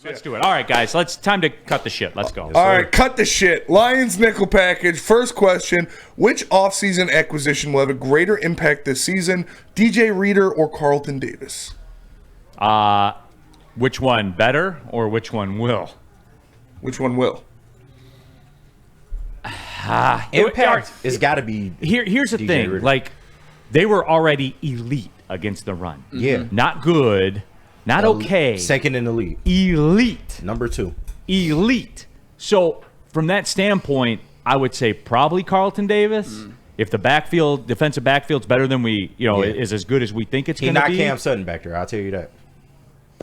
Let's do it. All right, guys. Time to cut the shit. Let's go. All right, cut the shit. Lions nickel package. First question: which offseason acquisition will have a greater impact this season? DJ Reader or Carlton Davis? Which one better or which one will? Which one will? Impact has got to be. Here's the DJ thing. Reader. Like, they were already elite against the run. Yeah. Not good. Not okay. Second in the league. Elite. Number 2. Elite. So, from that standpoint, I would say probably Carlton Davis. If the defensive backfield's better than is as good as we think it's going to be. He not Cam Sutton back there, I'll tell you that.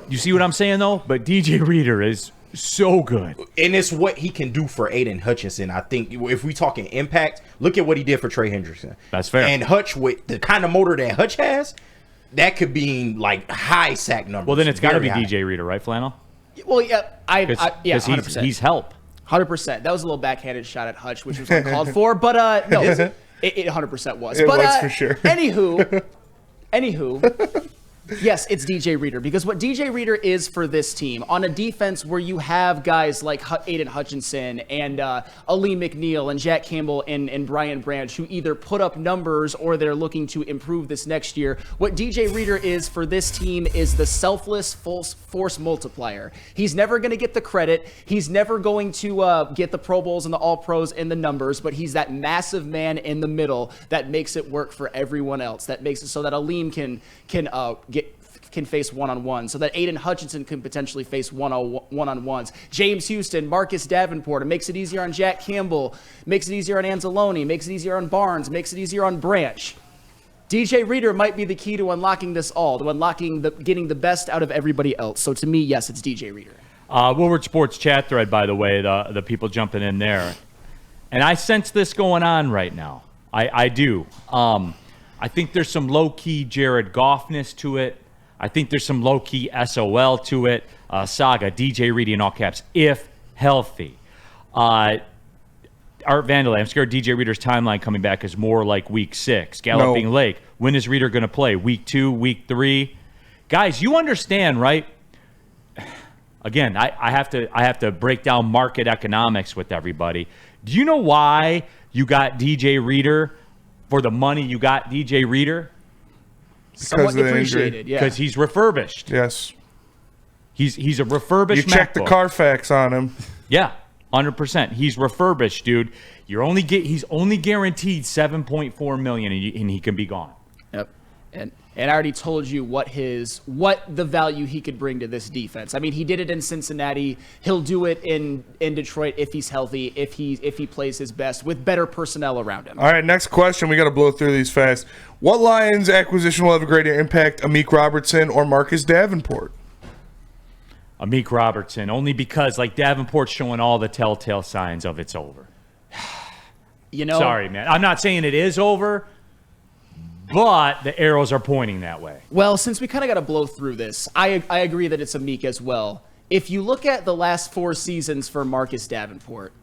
You see what I'm saying, though? But DJ Reader is so good. And it's what he can do for Aiden Hutchinson. I think if we talking impact, look at what he did for Trey Hendrickson. That's fair. And Hutch, with the kind of motor that Hutch has, that could be like high sack numbers. Well, then it's got to be high. DJ Reader, right, Flannel? Well, yeah, yeah, 100%. He's help. 100%. That was a little backhanded shot at Hutch, which was uncalled for, but no, it 100% was. It but, was for sure. Anywho, yes, it's DJ Reader, because what DJ Reader is for this team on a defense where you have guys like Aiden Hutchinson and Ali McNeil and Jack Campbell and Brian Branch, who either put up numbers or they're looking to improve this next year. What DJ Reader is for this team is the selfless force multiplier. He's never going to get the credit. He's never going to get the Pro Bowls and the All Pros and the numbers, but he's that massive man in the middle that makes it work for everyone else. That makes it so that Aleem can face one-on-one, so that Aiden Hutchinson can potentially face one-on-ones. James Houston, Marcus Davenport. It makes it easier on Jack Campbell, makes it easier on Anzalone, makes it easier on Barnes, makes it easier on Branch. DJ Reader might be the key to unlocking this all, to getting the best out of everybody else. So to me, yes, it's DJ Reader. Woodward Sports chat thread, by the way, the people jumping in there. And I sense this going on right now. I do. I think there's some low-key Jared Goffness to it. I think there's some low-key SOL to it. Saga, DJ Reedy in all caps, if healthy. Art Vandalay, I'm scared DJ Reader's timeline coming back is more like week 6. Galloping Lake, when is Reader going to play? Week 2, week 3? Guys, you understand, right? Again, I have to break down market economics with everybody. Do you know why you got DJ Reader for the money you got DJ Reader? Somewhat depreciated, yeah. Because he's refurbished. Yes. He's a refurbished. You check the MacBook. Carfax on him. Yeah, 100%. He's refurbished, dude. He's only guaranteed $7.4 million, and he can be gone. Yep. And I already told you what the value he could bring to this defense. I mean, he did it in Cincinnati. He'll do it in Detroit if he's healthy, if he plays his best with better personnel around him. All right, next question. We got to blow through these fast. What Lions acquisition will have a greater impact, Amik Robertson or Marcus Davenport? Amik Robertson, only because like Davenport's showing all the telltale signs of it's over. Sorry, man. I'm not saying it is over, but the arrows are pointing that way. Well, since we kind of got to blow through this, I agree that it's Amik as well. If you look at the last 4 seasons for Marcus Davenport,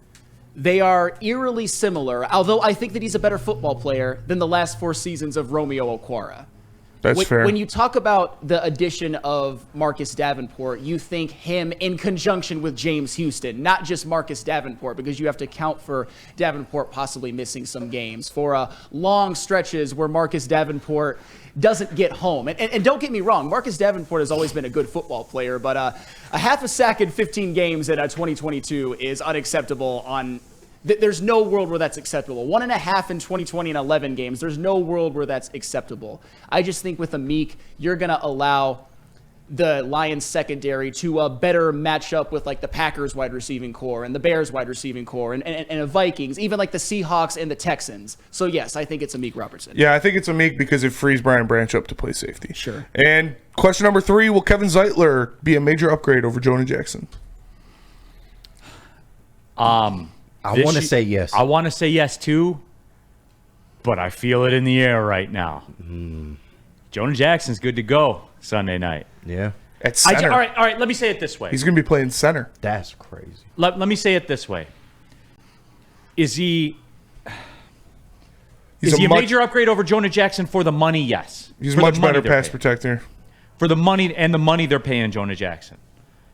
they are eerily similar, although I think that he's a better football player than the last 4 seasons of Romeo Okwara. That's fair. When you talk about the addition of Marcus Davenport, you think him in conjunction with James Houston, not just Marcus Davenport, because you have to account for Davenport possibly missing some games, for long stretches where Marcus Davenport doesn't get home. And don't get me wrong, Marcus Davenport has always been a good football player, but a half a sack in 15 games in 2022 is unacceptable on... There's no world where that's acceptable. 1.5 in 2020 and 11 games. There's no world where that's acceptable. I just think with Amik, you're going to allow the Lions secondary to better match up with like the Packers wide receiving core and the Bears wide receiving core and the Vikings, even like the Seahawks and the Texans. So yes, I think it's Amik Robertson. Yeah, I think it's Amik because it frees Brian Branch up to play safety. Sure. And question number 3, will Kevin Zeitler be a major upgrade over Jonah Jackson? I want to say yes. I want to say yes too, but I feel it in the air right now. Jonah Jackson's good to go Sunday night. Yeah. At center. All right. Let me say it this way. He's going to be playing center. That's crazy. Let me say it this way. Is he a major upgrade over Jonah Jackson for the money? Yes. He's a For much the money better they're pass paying. protector. For the money and the money they're paying Jonah Jackson.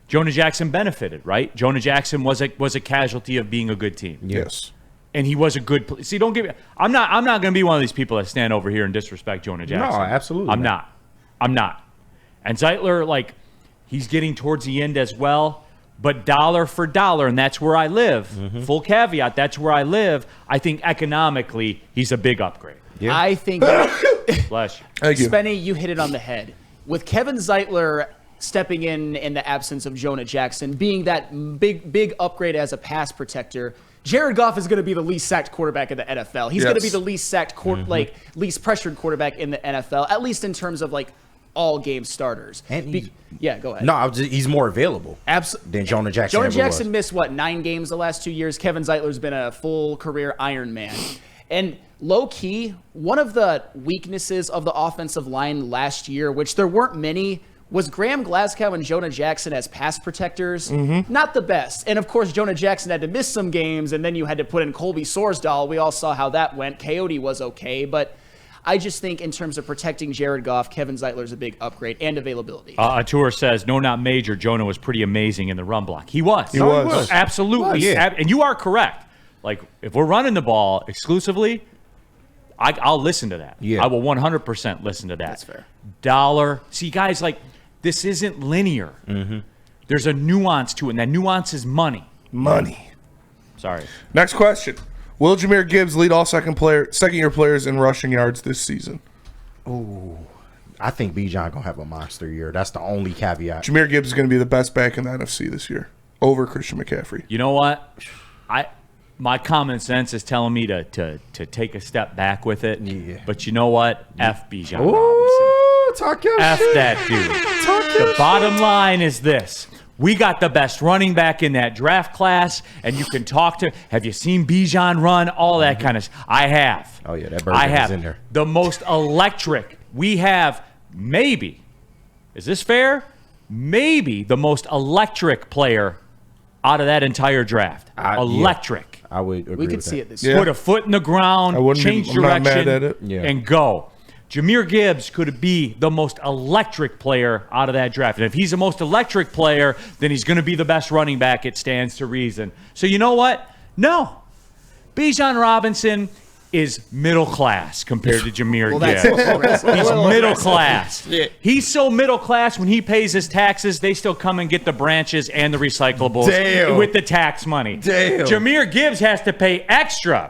Jonah Jackson benefited, right? Jonah Jackson was a casualty of being a good team. Yes. And he was a good see, don't give me I'm not going to be one of these people that stand over here and disrespect Jonah Jackson. No, absolutely I'm not. not. And Zeitler, like, he's getting towards the end as well, but dollar for dollar, and that's where I live. Full caveat, that's where I live. I think economically he's a big upgrade. Yeah. I think Bless you. Thank you. Spenny, you hit it on the head. With Kevin Zeitler stepping in the absence of Jonah Jackson, being that big upgrade as a pass protector, Jared Goff is going to be the least sacked quarterback in the NFL. He's going to be the least sacked, least pressured quarterback in the NFL, at least in terms of like all game starters. And yeah, go ahead. No, he's more available Absolutely. than Jonah Jackson. Jonah ever Jackson was. missed, 9 games the last 2 years? Kevin Zeitler's been a full career Iron Man. And low-key, one of the weaknesses of the offensive line last year, which there weren't many, was Graham Glasgow and Jonah Jackson as pass protectors. Not the best. And, of course, Jonah Jackson had to miss some games, and then you had to put in Colby Sorsdahl. We all saw how that went. Coyote was okay, but I just think in terms of protecting Jared Goff, Kevin Zeitler's a big upgrade and availability. Tour says, no, not major. Jonah was pretty amazing in the run block. He was. He was. Absolutely. He was. Yeah. And you are correct. Like, if we're running the ball exclusively, I'll listen to that. Yeah. I will 100% listen to that. That's fair. Dollar. See, guys, like, this isn't linear. There's a nuance to it, and that nuance is money. Money. Sorry. Next question. Will Jahmyr Gibbs lead all second-year players in rushing yards this season? I think Bijan gonna have a monster year. That's the only caveat. Jahmyr Gibbs is going to be the best back in the NFC this year over Christian McCaffrey. You know what? My common sense is telling me to take a step back with it. Yeah. But you know what? F Bijan Robinson. Ooh, talk your F shit. that dude. The bottom line is this. We got the best running back in that draft class, and you can talk to. Have you seen Bijan run? All that kind of. I have. Oh yeah, that bird I is have in there. the most electric. We have maybe. Is this fair? Maybe the most electric player out of that entire draft. Electric. I would agree We could with see that. it this Yeah. year. Put a foot in the ground, I wouldn't be- change I'm not direction, mad at it. Yeah. and go. Jahmyr Gibbs could be the most electric player out of that draft. And if he's the most electric player, then he's going to be the best running back. It stands to reason. So you know what? No. Bijan Robinson is middle class compared to Jahmyr that's Gibbs. He's middle class. Yeah. He's so middle class when he pays his taxes, they still come and get the branches and the recyclables Damn. with the tax money. Damn. Jahmyr Gibbs has to pay extra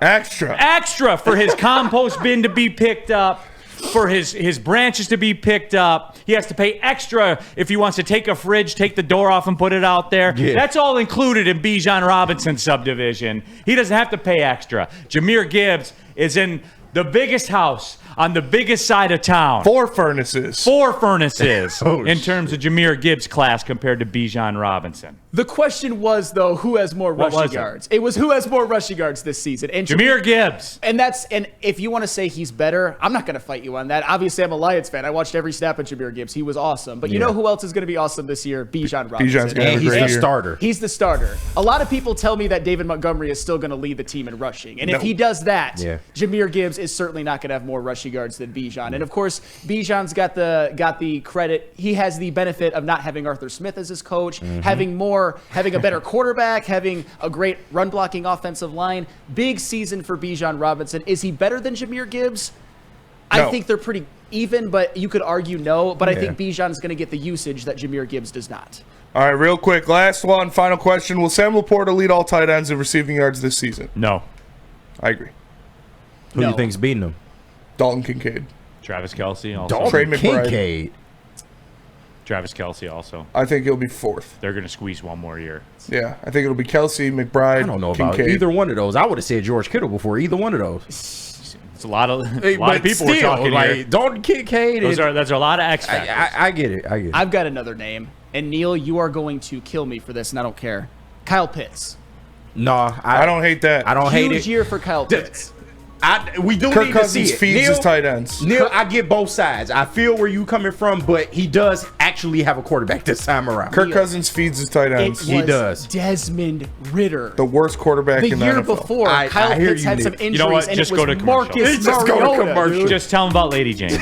for his compost bin to be picked up, for his branches to be picked up. He has to pay extra if he wants to take a fridge, take the door off and put it out there. Yeah. That's all included in Bijan Robinson's subdivision. He doesn't have to pay extra. Jahmyr Gibbs is in the biggest house on the biggest side of town. 4 furnaces. 4 furnaces Oh, in terms of Jahmyr Gibbs' class compared to Bijan Robinson. The question was, though, who has more What was rushing it? yards? It was who has more rushing yards this season. And Jahmyr Gibbs. And if you want to say he's better, I'm not going to fight you on that. Obviously, I'm a Lions fan. I watched every snap of Jahmyr Gibbs. He was awesome. But you know who else is going to be awesome this year? Bijan Robinson. Bijan's gonna have And a he's great the year. starter. He's the starter. A lot of people tell me that David Montgomery is still going to lead the team in rushing. And if No. he does that, Yeah. Jahmyr Gibbs is certainly not going to have more rushing yards than Bijan. And of course, Bijan's got the credit. He has the benefit of not having Arthur Smith as his coach, having a better quarterback, having a great run blocking offensive line. Big season for Bijan Robinson. Is he better than Jahmyr Gibbs? I No. think they're pretty even, but you could argue no. But I Yeah. think Bijan's going to get the usage that Jahmyr Gibbs does not. All right, real quick. Last one, final question. Will Sam Laporta lead all tight ends in receiving yards this season? No. I agree. Who do No. you think's beating him? Dalton Kincaid. Travis Kelce also. Trey Dalton McBride. Kincaid. Travis Kelce also. I think he'll be 4th. They're going to squeeze one more year. Yeah, I think it'll be Kelsey, McBride, I don't know about Kincaid. either one of those. I would have said George Kittle before either one of those. It's a lot of people we're talking like here. Dalton Kincaid. That's a lot of X factors. I get it. I get it. I've got another name, and Neil, you are going to kill me for this, and I don't care. Kyle Pitts. No, I don't hate that. I don't hate Huge it. year for Kyle Pitts. We do Kirk need to see Cousins it. feeds his tight ends. Neil, I get both sides. I feel where you coming from, but he does actually have a quarterback this time around. Kirk Cousins feeds his tight It ends. was He does. Desmond Ritter. The worst quarterback The in the year NFL. before, I Kyle hear Pitts you, had some Nick. injuries, You know what? and Just it go was to commercial. Marcus Just go to Mariota, commercial. dude. Just tell them about Lady James.